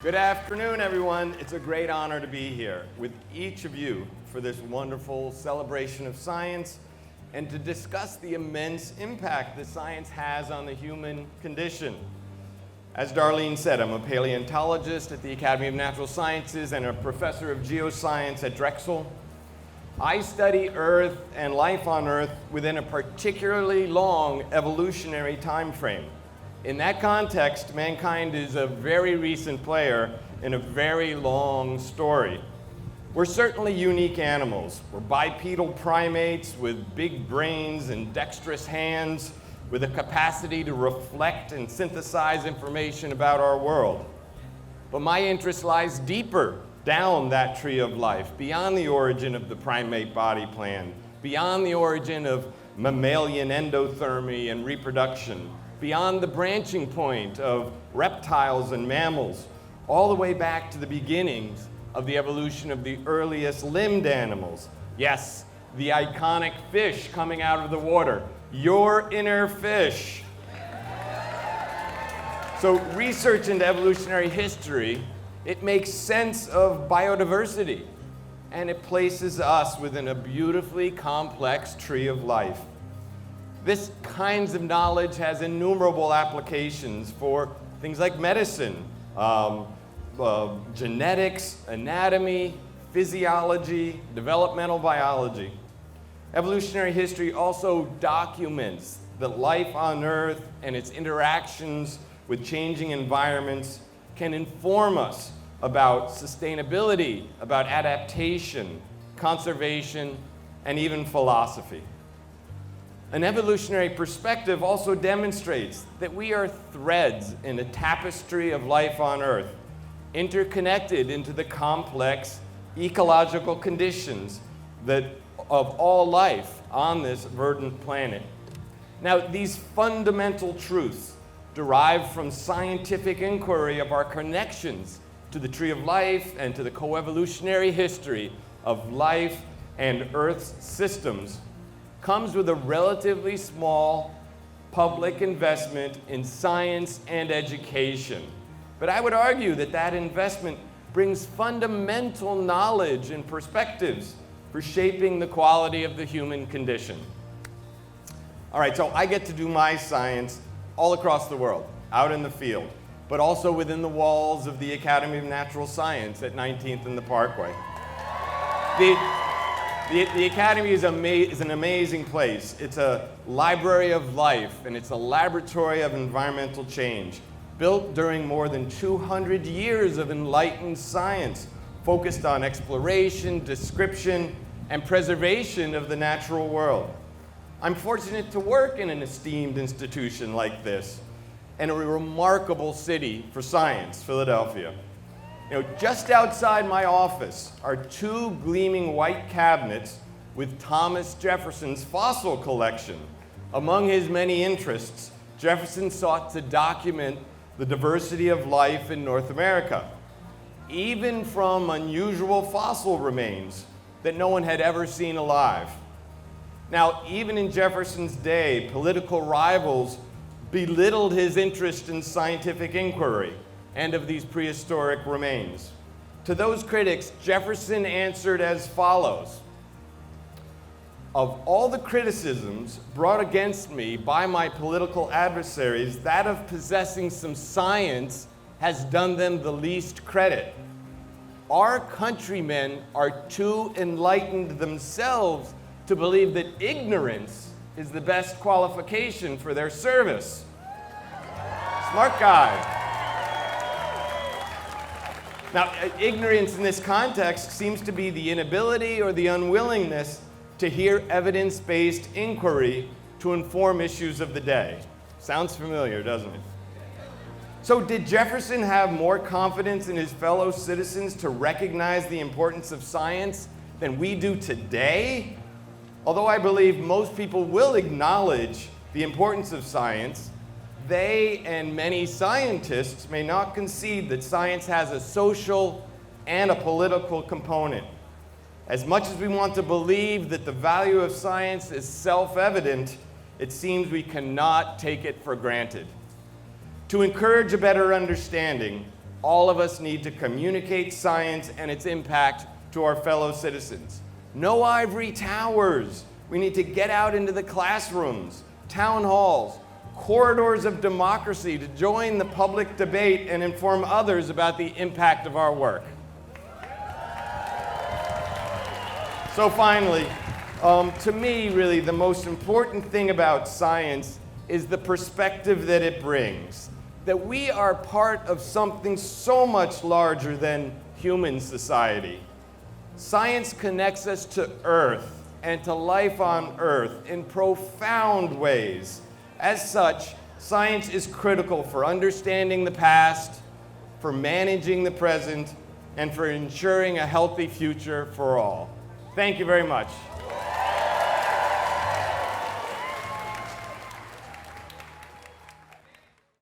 Good afternoon, everyone. It's a great honor to be here with each of you for this wonderful celebration of science and to discuss the immense impact that science has on the human condition. As Darlene said, I'm a paleontologist at the Academy of Natural Sciences and a professor of geoscience at Drexel. I study Earth and life on Earth within a particularly long evolutionary time frame. In that context, mankind is a very recent player in a very long story. We're certainly unique animals. We're bipedal primates with big brains and dexterous hands with a capacity to reflect and synthesize information about our world. But my interest lies deeper down that tree of life, beyond the origin of the primate body plan, beyond the origin of mammalian endothermy and reproduction, beyond the branching point of reptiles and mammals, all the way back to the beginnings of the evolution of the earliest limbed animals. Yes, the iconic fish coming out of the water, your inner fish. So research into evolutionary history, it makes sense of biodiversity, and it places us within a beautifully complex tree of life. This kinds of knowledge has innumerable applications for things like medicine, genetics, anatomy, physiology, developmental biology. Evolutionary history also documents that life on Earth and its interactions with changing environments can inform us about sustainability, about adaptation, conservation, and even philosophy. An evolutionary perspective also demonstrates that we are threads in a tapestry of life on Earth, interconnected into the complex ecological conditions of all life on this verdant planet. Now, these fundamental truths derive from scientific inquiry of our connections to the tree of life and to the coevolutionary history of life and Earth's systems comes with a relatively small public investment in science and education. But I would argue that that investment brings fundamental knowledge and perspectives for shaping the quality of the human condition. All right, so I get to do my science all across the world, out in the field, but also within the walls of the Academy of Natural Science at 19th and the Parkway. The Academy is an amazing place. It's a library of life, and it's a laboratory of environmental change, built during more than 200 years of enlightened science, focused on exploration, description, and preservation of the natural world. I'm fortunate to work in an esteemed institution like this, and a remarkable city for science, Philadelphia. Just outside my office are two gleaming white cabinets with Thomas Jefferson's fossil collection. Among his many interests, Jefferson sought to document the diversity of life in North America, even from unusual fossil remains that no one had ever seen alive. Now, even in Jefferson's day, political rivals belittled his interest in scientific inquiry and of these prehistoric remains. To those critics, Jefferson answered as follows: "Of all the criticisms brought against me by my political adversaries, that of possessing some science has done them the least credit. Our countrymen are too enlightened themselves to believe that ignorance is the best qualification for their service." Smart guy. Now, ignorance in this context seems to be the inability or the unwillingness to hear evidence-based inquiry to inform issues of the day. Sounds familiar, doesn't it? So did Jefferson have more confidence in his fellow citizens to recognize the importance of science than we do today? Although I believe most people will acknowledge the importance of science, they and many scientists may not concede that science has a social and a political component. As much as we want to believe that the value of science is self-evident, it seems we cannot take it for granted. To encourage a better understanding, All of us need to communicate science and its impact to our fellow citizens. No ivory towers. We need to get out into the classrooms, town halls, corridors of democracy to join the public debate and inform others about the impact of our work. So finally, to me, really, the most important thing about science is the perspective that it brings. That we are part of something so much larger than human society. Science connects us to Earth and to life on Earth in profound ways. As such, science is critical for understanding the past, for managing the present, and for ensuring a healthy future for all. Thank you very much.